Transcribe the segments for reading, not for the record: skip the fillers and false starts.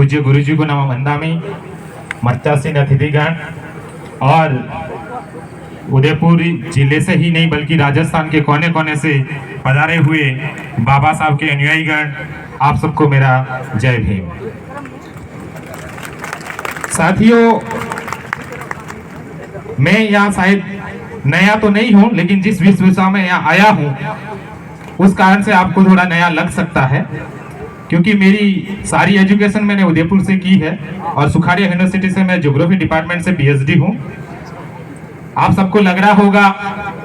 पूज्य गुरुजी को नमः वंदामि, मच्चासीन अतिथिगण और उदयपुर जिले से ही नहीं बल्कि राजस्थान के कोने कोने से पधारे हुए बाबा साहब के अनुयायीगण, आप सबको मेरा जय भीम। साथियों, मैं यहाँ शायद नया तो नहीं हूँ, लेकिन जिस विश्वविद्यालय में यहाँ आया हूँ उस कारण से आपको थोड़ा नया लग सकता है, क्योंकि मेरी सारी एजुकेशन मैंने उदयपुर से की है और सुखाड़िया यूनिवर्सिटी से मैं ज्योग्राफी डिपार्टमेंट से पीएचडी हूँ। आप सबको लग रहा होगा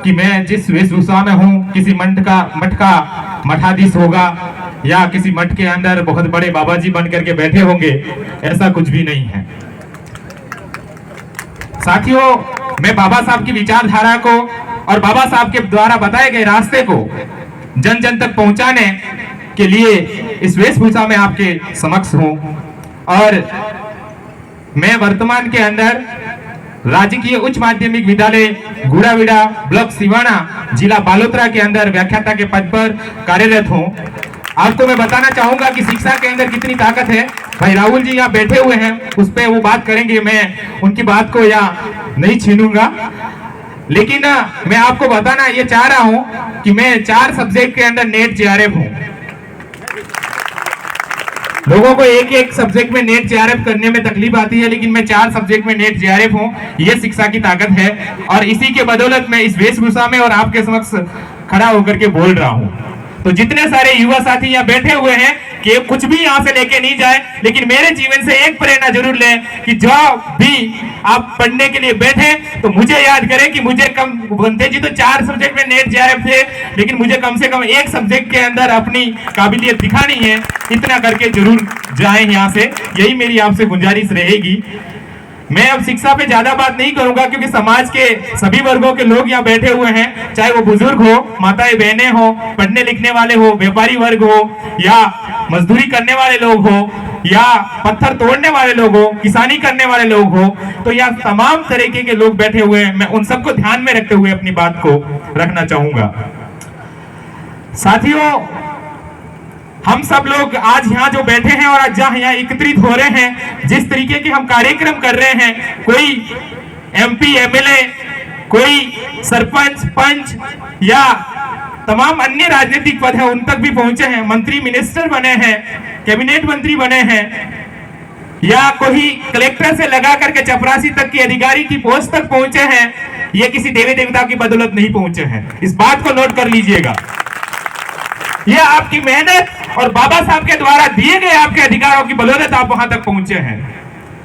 कि मैं जिस वेशभूषा में हूँ किसी मठ का मठाधीश होगा या किसी मठ के अंदर बहुत बड़े बाबा जी बन करके बैठे होंगे, ऐसा कुछ भी नहीं है। साथियों, मैं बाबा साहब की विचारधारा को और बाबा साहब के द्वारा बताए गए रास्ते को जन जन तक पहुंचाने के लिए इस वेशभूषा में आपके समक्ष हूं। और मैं वर्तमान के अंदर राजकीय उच्च माध्यमिक विद्यालय गुड़ाविड़ा, ब्लॉक सिवाना, जिला बालोतरा के अंदर व्याख्याता के पद पर कार्यरत हूं। आपको मैं बताना चाहूंगा कि शिक्षा के अंदर कितनी ताकत है। भाई राहुल जी यहाँ बैठे हुए हैं, उस पर वो बात करेंगे, मैं उनकी बात को यहाँ नहीं छीनूंगा। लेकिन मैं आपको बताना ये चाह रहा हूं कि मैं 4 सब्जेक्ट के अंदर नेट जेआरएफ हूं। लोगों को एक एक सब्जेक्ट में नेट जेआरएफ करने में तकलीफ आती है, लेकिन मैं 4 सब्जेक्ट में नेट जेआरएफ हूं। ये शिक्षा की ताकत है और इसी के बदौलत मैं इस वेशभूषा में और आपके समक्ष खड़ा होकर के बोल रहा हूं। तो जितने सारे युवा साथी यहाँ बैठे हुए हैं कि कुछ भी यहाँ से लेके नहीं जाए, लेकिन मेरे जीवन से एक प्रेरणा जरूर लें कि जब भी आप पढ़ने के लिए बैठे तो मुझे याद करें कि मुझे कम बनते जी तो 4 सब्जेक्ट में नेट जेआरएफ थे, लेकिन मुझे कम से कम एक सब्जेक्ट के अंदर अपनी काबिलियत दिखानी है। इतना करके जरूर जाएं यहाँ से, यही मेरी आपसे गुजारिश रहेगी। मैं अब शिक्षा पे ज्यादा बात नहीं करूंगा, क्योंकि समाज के सभी वर्गों के लोग यहाँ बैठे हुए हैं, चाहे वो बुजुर्ग हो, माताएं बहनें हो, पढ़ने लिखने वाले हो, व्यापारी वर्ग हो, या मजदूरी करने वाले लोग हो, या पत्थर तोड़ने वाले लोग हो, किसानी करने वाले लोग हो। तो यहाँ तमाम तरीके के लोग बैठे हुए हैं। मैं उन सबको ध्यान में रखते हुए अपनी बात को रखना चाहूंगा। साथियों, हम सब लोग आज यहाँ जो बैठे हैं और आज जहाँ यहाँ एकत्रित हो रहे हैं, जिस तरीके के हम कार्यक्रम कर रहे हैं, कोई एमपी एमएलए, कोई सरपंच पंच या तमाम अन्य राजनीतिक पद है उन तक भी पहुंचे हैं, मंत्री मिनिस्टर बने हैं, कैबिनेट मंत्री बने हैं, या कोई कलेक्टर से लगा करके चपरासी तक की अधिकारी की पोस्ट तक पहुंचे हैं। ये किसी देवी देवता की बदौलत नहीं पहुंचे हैं, इस बात को नोट कर लीजिएगा। यह आपकी मेहनत और बाबा साहब के द्वारा दिए गए आपके अधिकारों की बदौलत आप वहां तक पहुंचे हैं।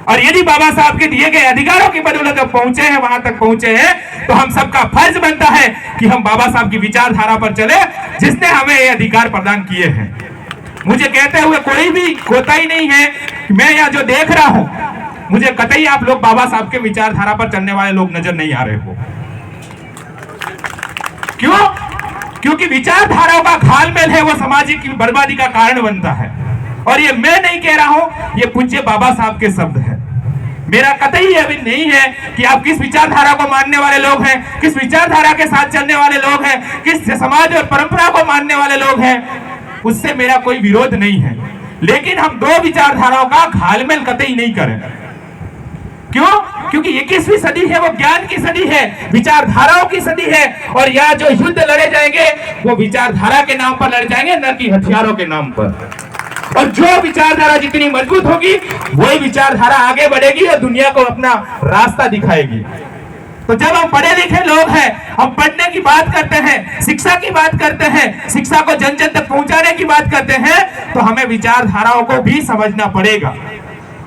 और यदि बाबा साहब के दिए गए अधिकारों की बदौलत आप पहुंचे हैं, वहां तक पहुंचे हैं, तो हम सबका फर्ज बनता है कि हम बाबा साहब की विचारधारा पर चले, जिसने हमें ये अधिकार प्रदान किए हैं। मुझे कहते हुए कोई भी कोताही नहीं है। मैं यहाँ जो देख रहा हूं, मुझे कतई आप लोग बाबा साहब के विचारधारा पर चलने वाले लोग नजर नहीं आ रहे हो। क्यों? क्योंकि विचारधाराओं का घालमेल है, वो सामाजिक बर्बादी का कारण बनता है। और ये मैं नहीं कह रहा हूं, ये पूज्य बाबा साहब के शब्द है। मेरा कतई अभी नहीं है कि आप किस विचारधारा को मानने वाले लोग हैं, किस विचारधारा के साथ चलने वाले लोग हैं, किस समाज और परंपरा को मानने वाले लोग हैं, उससे मेरा कोई विरोध नहीं है। लेकिन हम 2 विचारधाराओं का घालमेल कतई नहीं करें। क्यों? क्योंकि 21वीं सदी है, वो ज्ञान की सदी है, विचारधाराओं की सदी है। और यहाँ जो युद्ध लड़े जाएंगे वो विचारधारा के नाम पर लड़े जाएंगे, न कि हथियारों के नाम पर। और जो विचारधारा जितनी मजबूत होगी, वही विचारधारा आगे बढ़ेगी और दुनिया को अपना रास्ता दिखाएगी। तो जब हम पढ़े लिखे लोग हैं, हम पढ़ने की बात करते हैं, शिक्षा की बात करते हैं, शिक्षा को जन जन तक पहुंचाने की बात करते हैं, तो हमें विचारधाराओं को भी समझना पड़ेगा।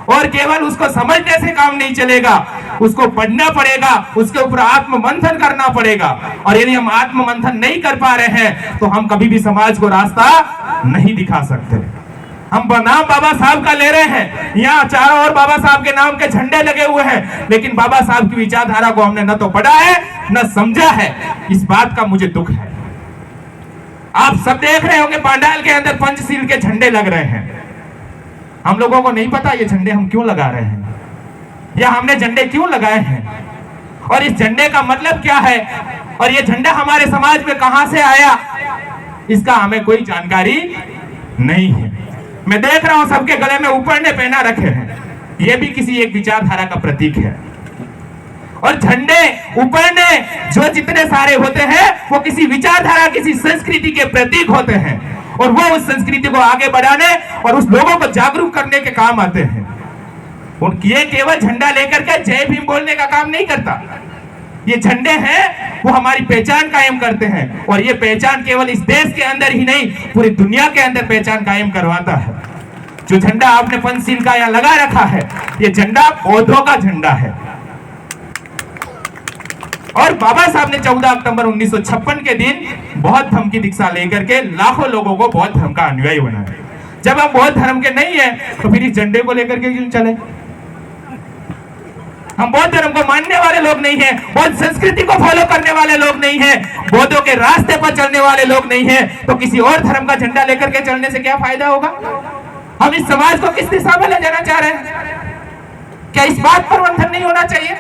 और केवल उसको समझने से काम नहीं चलेगा, उसको पढ़ना पड़ेगा, उसके ऊपर आत्म मंथन करना पड़ेगा। और यदि हम आत्म मंथन नहीं कर पा रहे हैं, तो हम कभी भी समाज को रास्ता नहीं दिखा सकते। हम नाम बाबा साहब का ले रहे हैं, यहाँ चारों ओर बाबा साहब के नाम के झंडे लगे हुए हैं, लेकिन बाबा साहब की विचारधारा को हमने न तो पढ़ा है न समझा है। इस बात का मुझे दुख है। आप सब देख रहे होंगे पंडाल के अंदर पंचशील के झंडे लग रहे हैं। हम लोगों को नहीं पता ये झंडे हम क्यों लगा रहे हैं, या हमने झंडे क्यों लगाए हैं, और इस झंडे का मतलब क्या है, और ये झंडा हमारे समाज में कहां से आया, इसका हमें कोई जानकारी नहीं है। मैं देख रहा हूं सबके गले में उपरने पहना रखे हैं, ये भी किसी एक विचारधारा का प्रतीक है। और झंडे उपरने जो जितने सारे होते हैं वो किसी विचारधारा, किसी संस्कृति के प्रतीक होते हैं, और वो उस संस्कृति को आगे बढ़ाने और उस लोगों को जागरूक करने के काम आते हैं। ये केवल झंडा लेकर के जय भीम बोलने का काम नहीं करता। ये झंडे हैं वो हमारी पहचान कायम करते हैं, और ये पहचान केवल इस देश के अंदर ही नहीं पूरी दुनिया के अंदर पहचान कायम करवाता है। जो झंडा आपने पंचशील का यहाँ लगा रखा है, ये झंडा बौद्धों का झंडा है। और बाबा साहब ने 14 अक्टूबर 1956 के दिन बौद्ध धर्म की दीक्षा लेकर के लाखों लोगों को बौद्ध धर्म का अनुयायी बनाया। जब हम बौद्ध धर्म के नहीं है तो फिर इस झंडे को लेकर के क्यों चले? हम बौद्ध धर्म को मानने वाले लोग नहीं है, बौद्ध संस्कृति को फॉलो करने वाले लोग नहीं है, बौद्धों के रास्ते पर चलने वाले लोग नहीं है, तो किसी और धर्म का झंडा लेकर के चलने से क्या फायदा होगा? हम इस समाज को किस दिशा में ले जाना चाह रहे हैं? क्या इस बात पर मंथन नहीं होना चाहिए?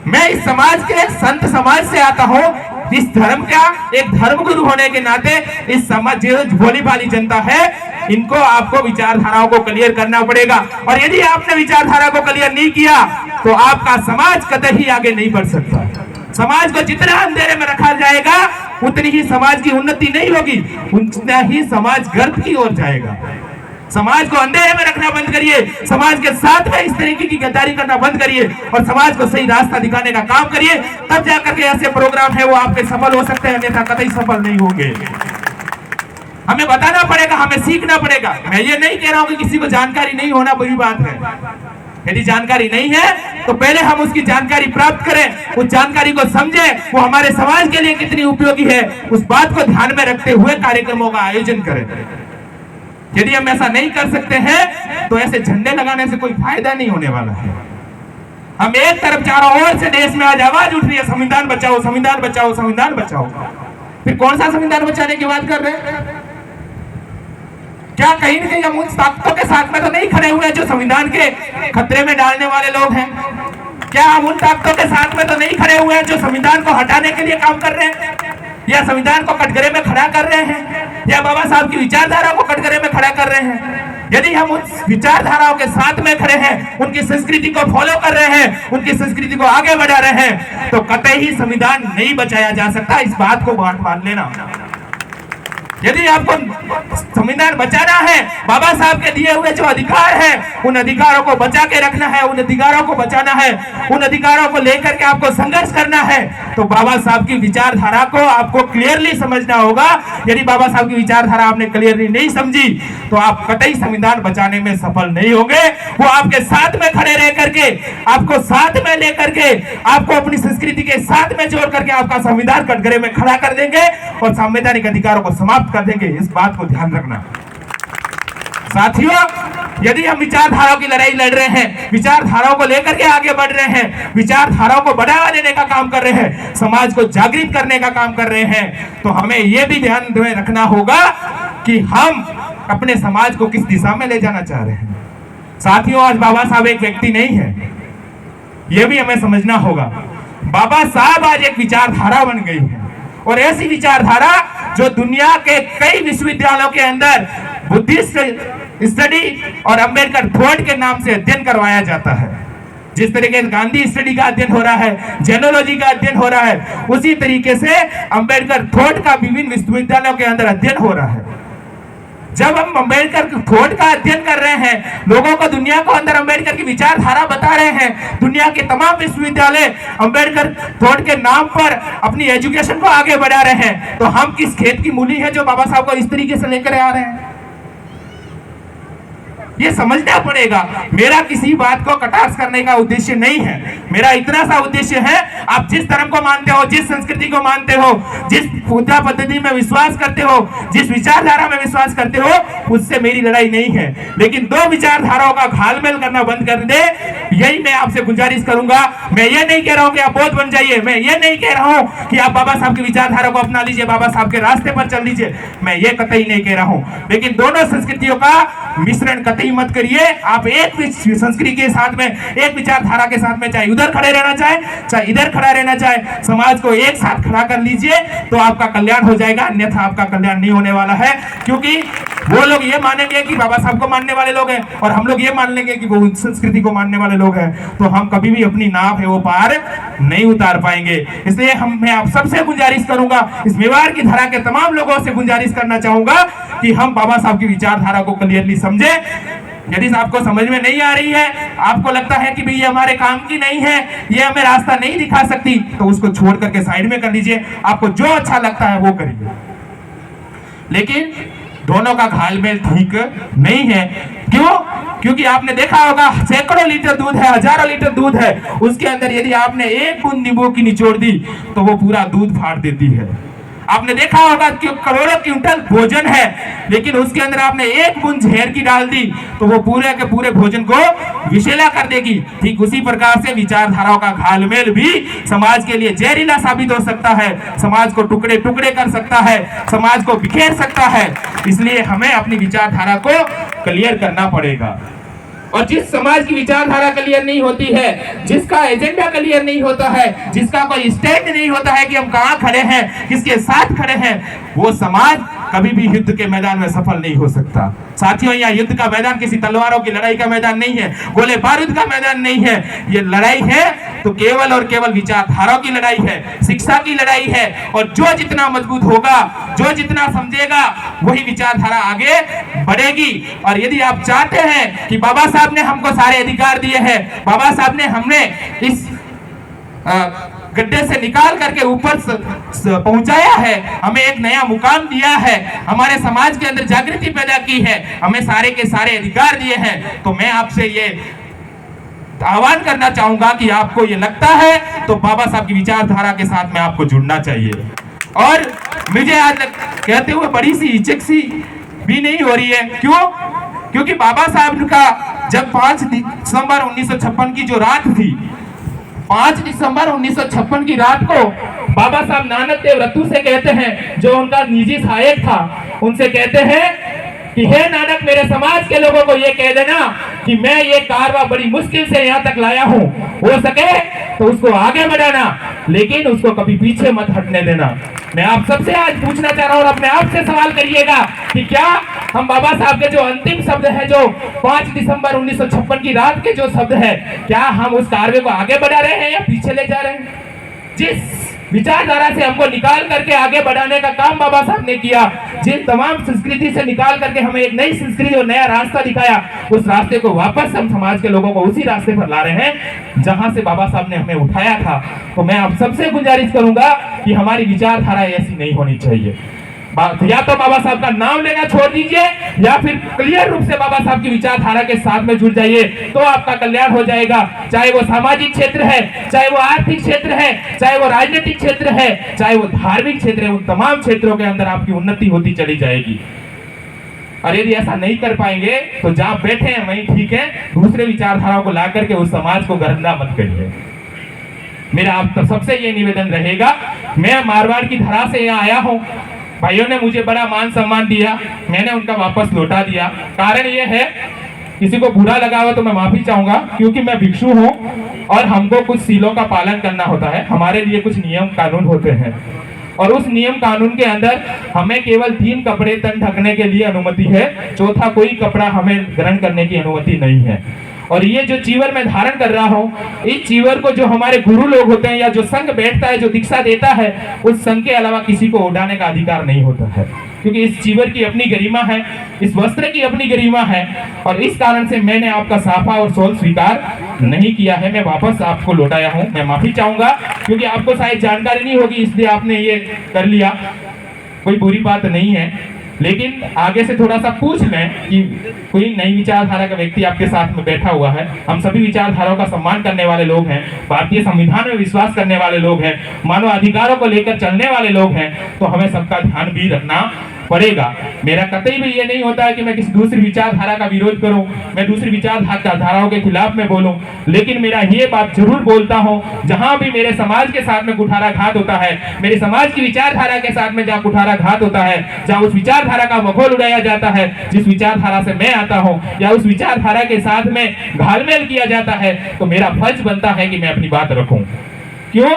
मैं इस समाज के एक संत समाज से आता हूं, इस धर्म का एक धर्म गुरु होने के नाते इस समाज जो भोली भाली जनता है, इनको आपको विचारधाराओं को क्लियर करना पड़ेगा। और यदि आपने विचारधारा को क्लियर नहीं किया तो आपका समाज कतई आगे नहीं बढ़ सकता। समाज को जितना अंधेरे में रखा जाएगा उतनी ही समाज की उन्नति नहीं होगी, उतना ही समाज गर्भ की ओर जाएगा। समाज को अंधेरे में रखना बंद करिए, समाज के साथ में इस तरीके की गद्दारी करना बंद करिए और समाज को सही रास्ता दिखाने का काम करिए, तब जाकर के ऐसे प्रोग्राम है वो आपके सफल हो सकते हैं, अन्यथा कतई सफल नहीं होंगे। हमें बताना पड़ेगा, हमें सीखना पड़ेगा। मैं ये नहीं कह रहा हूं कि किसी को जानकारी नहीं होना बुरी बात है। यदि जानकारी नहीं है तो पहले हम उसकी जानकारी प्राप्त करें, उस जानकारी को समझें, वो हमारे समाज के लिए कितनी उपयोगी है, उस बात को ध्यान में रखते हुए कार्यक्रमों का आयोजन करें। यदि हम ऐसा नहीं कर सकते हैं तो ऐसे झंडे लगाने से कोई फायदा नहीं होने वाला है। हम एक तरफ चारों ओर से देश में आज आवाज उठ रही है, संविधान बचाओ, संविधान बचाओ, संविधान बचाओ। फिर कौन सा संविधान बचाने की बात कर रहे हैं? क्या कहीं न कहीं हम उन ताकतों के साथ में तो नहीं खड़े हुए जो संविधान के खतरे में डालने वाले लोग हैं? क्या हम उन ताकतों के साथ में तो नहीं खड़े हुए हैं जो संविधान को हटाने के लिए काम कर रहे हैं, या संविधान को कटघरे में खड़ा कर रहे हैं, या बाबा साहब की विचारधारा को कटघरे में खड़ा कर रहे हैं? यदि हम उस विचारधाराओं के साथ में खड़े हैं, उनकी संस्कृति को फॉलो कर रहे हैं, उनकी संस्कृति को आगे बढ़ा रहे हैं, तो कतई ही संविधान नहीं बचाया जा सकता। इस बात को मान लेना। यदि आपको संविधान बचाना है, बाबा साहब के दिए हुए जो अधिकार है उन अधिकारों को बचा के रखना है, उन अधिकारों को बचाना है, उन अधिकारों को लेकर के आपको संघर्ष करना है, तो बाबा साहब की विचारधारा को आपको क्लियरली समझना होगा। यदि बाबा साहब की विचारधारा आपने क्लियरली नहीं समझी तो आप कतई संविधान बचाने में सफल नहीं होंगे। वो आपके साथ में खड़े रह करके, आपको साथ में लेकर के, आपको अपनी संस्कृति के साथ में जोड़ करके आपका संविधान कटघरे में खड़ा कर देंगे और संवैधानिक अधिकारों को समाप्त कर देंगे। इस बात को ध्यान रखना। साथियों, यदि हम विचारधाराओं की लड़ाई लड़ रहे हैं, विचारधाराओं को लेकर के आगे बढ़ रहे हैं, विचारधाराओं को बढ़ावा देने का काम कर रहे हैं, समाज को जागृत करने का काम कर रहे हैं, तो हमें यह भी ध्यान में रखना होगा कि हम अपने समाज को किस दिशा में ले जाना चाह रहे हैं। साथियों, आज बाबा साहब एक व्यक्ति नहीं है, यह भी हमें समझना होगा। बाबा साहब आज एक विचारधारा बन गई है, और ऐसी विचारधारा जो दुनिया के कई विश्वविद्यालयों के अंदर बुद्धिस्ट स्टडी और अंबेडकर थॉट के नाम से अध्ययन करवाया जाता है। जिस तरीके से गांधी स्टडी का अध्ययन हो रहा है, जेनोलॉजी का अध्ययन हो रहा है, उसी तरीके से अंबेडकर थॉट का विभिन्न विश्वविद्यालयों के अंदर अध्ययन हो रहा है। जब हम अंबेडकर थॉट का अध्ययन कर रहे हैं, लोगों को दुनिया को अंदर अंबेडकर की विचारधारा बता रहे हैं, दुनिया के तमाम विश्वविद्यालय अंबेडकर थॉट के नाम पर अपनी एजुकेशन को आगे बढ़ा रहे हैं, तो हम किस खेत की मूली है जो बाबा साहब को इस तरीके से लेकर आ रहे हैं? ये समझना पड़ेगा। मेरा किसी बात को कटाक्ष करने का उद्देश्य नहीं है, मेरा इतना सा उद्देश्य है, आप जिस धर्म को मानते हो, जिस संस्कृति को मानते हो, जिस पूजा पद्धति में विश्वास करते हो, जिस विचारधारा में विश्वास करते हो, उससे मेरी लड़ाई नहीं है। लेकिन दो विचारधाराओं का घालमेल करना बंद कर दे, यही मैं आपसे गुजारिश करूंगा। मैं ये नहीं कह रहा हूं कि आप बौद्ध बन जाइए, मैं ये नहीं कह रहा हूं कि आप बाबा साहब की विचारधारा को अपना लीजिए, बाबा साहब के रास्ते पर चल लीजिए, मैं ये कतई नहीं कह रहा हूं। लेकिन दोनों संस्कृतियों का मिश्रण कतई कतई मत करिए। आप एक संस्कृति के साथ में, एक विचारधारा के साथ में, चाहे उधर खड़े रहना चाहे चाहे इधर खड़ा रहना चाहे, समाज को एक साथ खड़ा कर लीजिए तो आपका कल्याण हो जाएगा, अन्यथा आपका कल्याण नहीं होने वाला है। क्योंकि वो लोग ये मानेंगे कि बाबा साहब को मानने वाले लोग हैं और हम लोग ये मान लेंगे कि वो संस्कृति को मानने वाले लोग हैं, तो हम कभी भी अपनी नाव है वो पार नहीं उतार पाएंगे। इसलिए मैं आप सबसे गुजारिश करूंगा, इस मेवाड़ की धरा के तमाम लोगों से गुजारिश करना चाहूंगा कि हम बाबा साहब की विचारधारा को क्लियरली समझे। यदि आपको समझ में नहीं आ रही है, आपको लगता है कि भाई ये हमारे काम की नहीं है, ये हमें रास्ता नहीं दिखा सकती, तो उसको छोड़ करके साइड में कर लीजिए। आपको जो अच्छा लगता है वो करिए, लेकिन दोनों का घालमेल ठीक नहीं है। क्यों? क्योंकि आपने देखा होगा सैकड़ों लीटर दूध है, हजारों लीटर दूध है, उसके अंदर यदि आपने एक बूंद नींबू की निचोड़ दी तो वो पूरा दूध फाड़ देती है। आपने देखा होगा कि करोड़ों क्विंटल भोजन है, लेकिन उसके अंदर आपने एक बूंद जहर की डाल दी तो वो पूरे के पूरे भोजन को विषैला कर देगी। ठीक उसी प्रकार से विचारधाराओं का घालमेल भी समाज के लिए जहरीला साबित हो सकता है, समाज को टुकड़े टुकड़े कर सकता है, समाज को बिखेर सकता है। इसलिए हमें अपनी विचारधारा को क्लियर करना पड़ेगा। और जिस समाज की विचारधारा क्लियर नहीं होती है, जिसका एजेंडा क्लियर नहीं होता है, जिसका कोई स्टैंड नहीं होता है कि हम कहां खड़े हैं, किसके साथ खड़े हैं, वो समाज कभी भी युद्ध के मैदान में सफल नहीं हो सकता। साथियों, यहाँ युद्ध का मैदान किसी तलवारों की लड़ाई का मैदान नहीं है, गोले बारूद का मैदान नहीं है। ये लड़ाई है तो केवल और केवल विचारधाराओं की लड़ाई है, शिक्षा की लड़ाई है। और जो जितना मजबूत होगा, जो जितना समझेगा, वही विचारधारा आगे बढ़ेगी। और यदि आप चाहते हैं कि बाबा साहब ने हमको सारे अधिकार दिए हैं, बाबा साहब ने हमने इस गड्ढे से निकाल करके ऊपर पहुंचाया है, हमें एक नया मुकाम दिया है, हमारे समाज के अंदर जागृति पैदा की है, हमें सारे के सारे अधिकार दिए हैं, तो मैं आपसे ये आह्वान करना चाहूंगा कि आपको ये लगता है तो बाबा साहब की विचारधारा के साथ में आपको जुड़ना चाहिए। और मुझे आज कहते हुए बड़ी सी हिचक सी भी नहीं हो रही है। क्यों? क्योंकि बाबा साहब का जब 5 दिसंबर 1956 की जो रात थी, 5 दिसंबर 1956 की रात को बाबा साहब नानक देव रतू से कहते हैं, जो उनका निजी सहायक था, उनसे कहते हैं कि हे नानक, मेरे समाज के लोगों को ये कह देना कि मैं ये कारवां बड़ी मुश्किल से यहाँ तक लाया हूँ, हो सके तो उसको आगे बढ़ाना, लेकिन उसको कभी पीछे मत हटने देना। मैं आप सबसे आज पूछना चाह रहा हूँ और अपने आप से सवाल करिएगा कि क्या हम बाबा साहब के जो अंतिम शब्द है, जो 5 दिसंबर 1956 की रात के जो शब्द है, क्या हम उस कारवे को आगे बढ़ा रहे हैं या पीछे ले जा रहे हैं? जिस विचारधारा से हमको निकाल करके आगे बढ़ाने का काम बाबा साहब ने किया, जिन तमाम संस्कृति से निकाल करके हमें एक नई संस्कृति और नया रास्ता दिखाया, उस रास्ते को वापस हम समाज के लोगों को उसी रास्ते पर ला रहे हैं जहां से बाबा साहब ने हमें उठाया था। तो मैं आप सबसे गुजारिश करूंगा कि हमारी विचारधारा ऐसी नहीं होनी चाहिए। या तो बाबा साहब का नाम लेना छोड़ दीजिए, या फिर क्लियर रूप से बाबा साहब की विचारधारा के साथ में जुड़ जाइए, तो आपका कल्याण हो जाएगा। चाहे वो सामाजिक क्षेत्र है, चाहे वो आर्थिक क्षेत्र है, चाहे वो राजनीतिक क्षेत्र है, चाहे वो धार्मिक क्षेत्र है, उन तमाम क्षेत्रों के अंदर आपकी उन्नति होती चली जाएगी। और यदि ऐसा नहीं कर पाएंगे तो जहां बैठे हैं वहीं ठीक है, दूसरे विचारधाराओं को ला करके उस समाज को गंदा मत करिए। मेरा आप सबसे ये निवेदन रहेगा। मैं मारवाड़ की धरा से यहाँ आया हूँ, भाइयों ने मुझे बड़ा मान सम्मान दिया, मैंने उनका वापस लौटा दिया। कारण ये है, किसी को बुरा लगा हुआ तो मैं माफी चाहूंगा, क्योंकि मैं भिक्षु हूँ और हमको कुछ सीलों का पालन करना होता है, हमारे लिए कुछ नियम कानून होते हैं, और उस नियम कानून के अंदर हमें केवल 3 कपड़े तन ढकने के लिए अनुमति है, चौथा कोई कपड़ा हमें ग्रहण करने की अनुमति नहीं है। और ये जो चीवर मैं धारण कर रहा हूँ, इस चीवर को जो हमारे गुरु लोग होते हैं या जो संघ बैठता है, जो दीक्षा देता है, उस संघ के अलावा किसी को उड़ाने का अधिकार नहीं होता है, क्योंकि इस चीवर की अपनी गरिमा है, इस वस्त्र की अपनी गरिमा है। और इस कारण से मैंने आपका साफा और शॉल स्वीकार नहीं किया है, मैं वापस आपको लौटाया हूँ। मैं माफी चाहूंगा, क्योंकि आपको शायद जानकारी नहीं होगी इसलिए आपने ये कर लिया, कोई बुरी बात नहीं है। लेकिन आगे से थोड़ा सा पूछ लें कि कोई नई विचारधारा का व्यक्ति आपके साथ में बैठा हुआ है। हम सभी विचारधाराओं का सम्मान करने वाले लोग हैं, भारतीय संविधान में विश्वास करने वाले लोग हैं, मानव अधिकारों को लेकर चलने वाले लोग हैं, तो हमें सबका ध्यान भी रखना पड़ेगा। मेरा कतई भी ये नहीं होता है कि मैं किसी दूसरी विचारधारा का विरोध करूं, मैं दूसरी विचारधाराओं के खिलाफ में बोलूं, लेकिन मेरा ये बात जरूर बोलता हूं, जहां भी मेरे समाज के साथ में कुठाराघात होता है, मेरे समाज की विचारधारा के साथ में जहां कुठाराघात होता है, जहां उस विचारधारा का मखौल उड़ाया जाता है जिस विचारधारा से मैं आता हूं, या उस विचारधारा के साथ में घालमेल किया जाता है, तो मेरा फर्ज बनता है कि मैं अपनी बात रखूं। क्यों?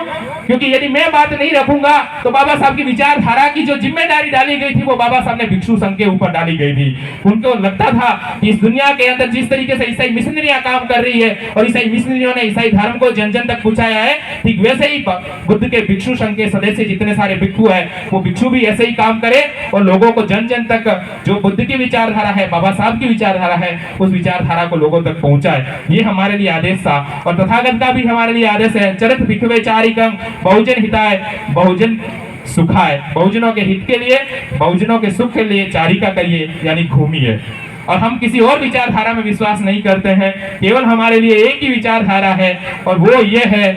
क्योंकि यदि मैं बात नहीं रखूंगा तो बाबा साहब की विचारधारा की जो जिम्मेदारी डाली गई थी वो बाबा साहब ने भिक्षु संघ के ऊपर डाली गई थी। उनको लगता था कि इस दुनिया के अंदर जिस तरीके से ईसाई मिशनरियां काम कर रही है और ईसाई मिशनरियों ने ईसाई धर्म को जन जन तक पहुंचाया है, ठीक वैसे ही बुद्ध के भिक्षु संघ के सदस्य जितने सारे भिक्षु है वो भिक्षु भी ऐसे ही काम करे और लोगों को जन जन तक जो बुद्ध की विचारधारा है, बाबा साहब की विचारधारा है, उस विचारधारा को लोगों तक पहुंचाए। ये हमारे लिए आदेश था और तथागत का भी हमारे लिए आदेश है, चरित भिक्षुवे चारिकं बहुजन हिताय बहुजन सुखाय, बहुजनों के हित के लिए, बहुजनों के सुख के लिए चारिका करिए, यानी घूमिए। और हम किसी और विचारधारा में विश्वास नहीं करते हैं, केवल हमारे लिए एक ही विचारधारा है और वो ये है,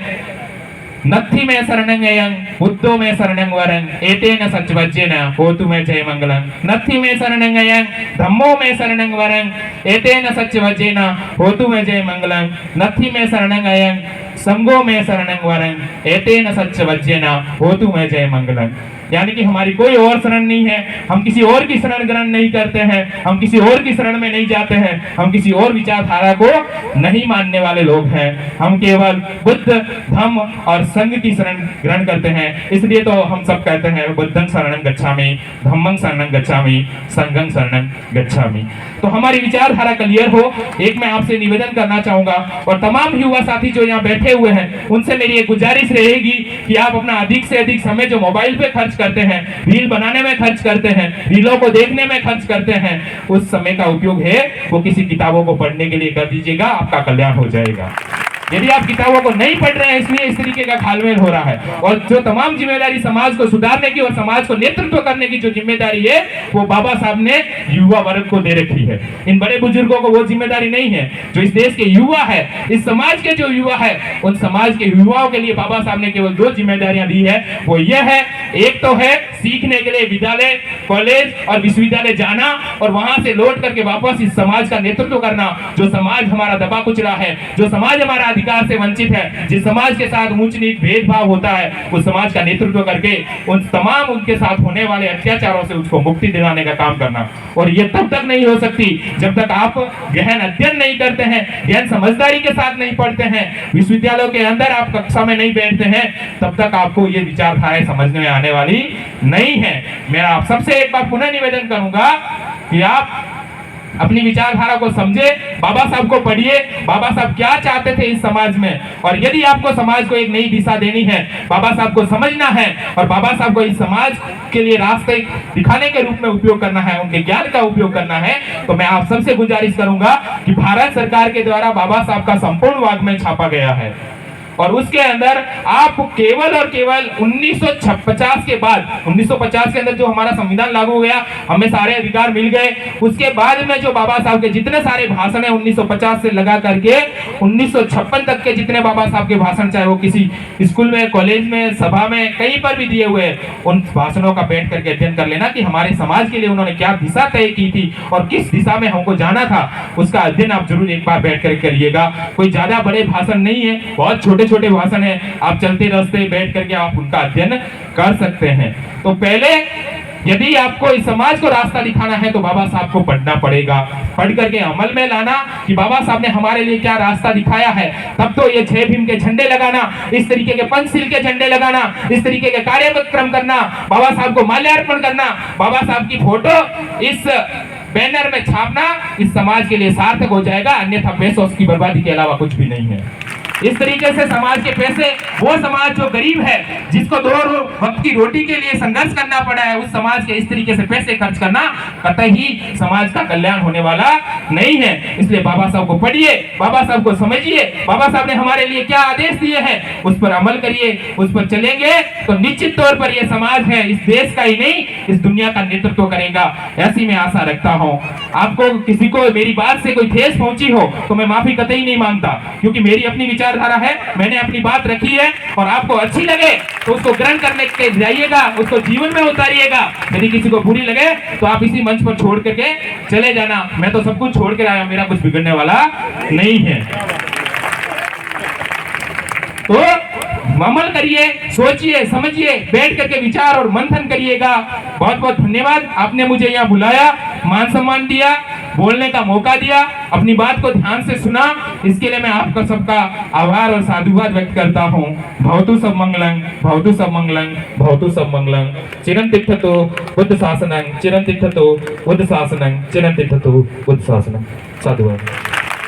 नत्थि में शरणं अयं बुद्धो में शरणं वरं एतेन सच्चवज्जेन होतु में जय मंगलं। नत्थि में शरणं अयं धम्मो में शरणं वरं एतेन सच्चवज्जेन होतु में जय मंगलं। नत्थि में शरणं अयं संगो में शरणं वरं एतेन सच्चवज्जेन होतु में जय मंगलं। यानी कि हमारी कोई और शरण नहीं है, हम किसी और की शरण ग्रहण नहीं करते हैं, हम किसी और की शरण में नहीं जाते हैं, हम किसी और विचारधारा को नहीं मानने वाले लोग हैं। हम केवल बुद्ध धम्म और संघ की शरण ग्रहण करते हैं। इसलिए तो हम सब कहते हैं बुद्धं शरणं गच्छामि, धम्मं शरणं गच्छामि, संघं शरणं गच्छामि। तो हमारी विचारधारा क्लियर हो, एक मैं आपसे निवेदन करना चाहूंगा और तमाम युवा साथी जो यहाँ बैठे हुए हैं उनसे मेरी एक गुजारिश रहेगी कि आप अपना अधिक से अधिक समय जो मोबाइल पे खर्च करते हैं, रील बनाने में खर्च करते हैं, रीलों को देखने में खर्च करते हैं, उस समय का उपयोग है वो किसी किताबों को पढ़ने के लिए कर दीजिएगा, आपका कल्याण हो जाएगा। यदि आप किताबों को नहीं पढ़ रहे हैं इसलिए इस तरीके का घालमेल हो रहा है, और जो तमाम जिम्मेदारी समाज को सुधारने की और समाज को नेतृत्व करने की जो जिम्मेदारी है वो बाबा साहब ने युवा वर्ग को दे रखी है। इन बड़े बुजुर्गों को वो जिम्मेदारी नहीं है। जो इस देश के युवा है, इस समाज के जो युवा है, उन समाज के युवाओं के लिए बाबा साहब ने केवल दो जिम्मेदारियां दी है, वो ये है, एक तो है सीखने के लिए विद्यालय, कॉलेज और विश्वविद्यालय जाना और वहां से लौट करके वापस इस समाज का नेतृत्व करना। जो समाज हमारा दबा कुचला है, जो समाज हमारा अधिकार से वंचित है, जिस समाज के साथ ऊंच नीच भेदभाव होता है, उस समाज का नेतृत्व करके उन तमाम उनके साथ होने वाले अत्याचारों से उसको मुक्ति दिलाने का काम करना। और ये तब तक नहीं हो सकती जब तक आप गहन अध्ययन नहीं करते हैं, गहन समझदारी के साथ नहीं पढ़ते हैं, विश्वविद्यालयों के अंदर आप कक्षा में नहीं बैठते हैं, तब तक आपको ये विचारधाराएं समझने में आने वाली नहीं है। मेरा आप सबसे एक बार पुनः निवेदन करूंगा कि आप अपनी विचारधारा को समझे, बाबा साहब को पढ़िए, बाबा साहब क्या चाहते थे इस समाज में, और यदि आपको समाज को एक नई दिशा देनी है, बाबा साहब को समझना है और बाबा साहब को इस समाज के लिए रास्ते दिखाने के रूप में उपयोग करना है, उनके ज्ञान का उपयोग करना है, तो मैं आप सबसे गुजारिश करूंगा कि भारत सरकार के द्वारा बाबा साहब का संपूर्ण वाङ्मय छापा गया है और उसके अंदर आप केवल और केवल 1950 के बाद, 1950 के अंदर जो हमारा संविधान लागू हो गया, हमें सारे अधिकार मिल गए, उसके बाद में जो बाबा साहब के जितने सारे भाषण है 1950 से लगा करके 1956 तक के जितने बाबा साहब के भाषण, चाहे वो किसी स्कूल में, कॉलेज में, सभा में, कहीं पर भी दिए हुए, उन भाषणों का बैठ करके अध्ययन कर लेना कि हमारे समाज के लिए उन्होंने क्या दिशा तय की थी और किस दिशा में हमको जाना था, उसका अध्ययन आप जरूर एक बार बैठ कर करिएगा। कोई ज्यादा बड़े भाषण नहीं है, बहुत छोटे छोटे भाषण है, आप चलते रास्ते बैठ करके आप उनका अध्ययन कर सकते हैं। तो पहले यदि आपको इस समाज को रास्ता दिखाना है तो बाबा साहब को पढ़ना पड़ेगा, पढ़ करके अमल में लाना कि बाबा साहब ने हमारे लिए क्या रास्ता दिखाया है। तब तो ये 6 भीम के झंडे लगाना, इस तरीके के पंचशील के झंडे लगाना, इस तरीके के कार्यक्रम करना, बाबा साहब को माल्यार्पण करना, बाबा साहब की फोटो इस बैनर में छापना इस समाज के लिए सार्थक हो जाएगा, अन्यथा पैसों की बर्बादी के अलावा कुछ भी नहीं है। इस तरीके से समाज के पैसे, वो समाज जो गरीब है, जिसको 2 वक्त की रोटी के लिए संघर्ष करना पड़ा है, उस समाज के इस तरीके से पैसे खर्च करना कतई समाज का कल्याण होने वाला नहीं है। इसलिए बाबा साहब को पढ़िए, बाबा साहब को समझिए, बाबा साहब ने हमारे लिए क्या आदेश दिए हैं उस पर अमल करिए, उस पर चलेंगे तो निश्चित तौर पर यह समाज है, इस देश का ही नहीं इस दुनिया का नेतृत्व करेगा, ऐसी मैं आशा रखता हूँ। आपको किसी को मेरी बात से कोई ठेस पहुंची हो तो मैं माफी कतई नहीं मांगता, क्योंकि मेरी अपनी विचार विचारधारा है, मैंने अपनी बात रखी है और आपको अच्छी लगे तो उसको ग्रहण करने के जाइएगा, उसको जीवन में उतारिएगा। यदि किसी को बुरी लगे तो आप इसी मंच पर छोड़ करके चले जाना। मैं तो सब कुछ छोड़ कर आया, मेरा कुछ बिगड़ने वाला नहीं है। तो अमल करिए, सोचिए, समझिए, बैठ करके विचार और मंथन करिएगा। बहुत बहुत धन्यवाद, आपने मुझे यहाँ बुलाया, मान सम्मान दिया, बोलने का मौका दिया, अपनी बात को ध्यान से सुना, इसके लिए मैं आपका सबका आभार और साधुवाद व्यक्त करता हूँ। भवतु सब मंगलं, भवतु सब मंगलं, भवतु सब मंगलं। चिरं तिष्ठतु बुद्ध शासनं, चिरं तिष्ठतु बुद्ध शासनं, चिरं तिष्ठतु बुद्ध शासनं। साधुवाद।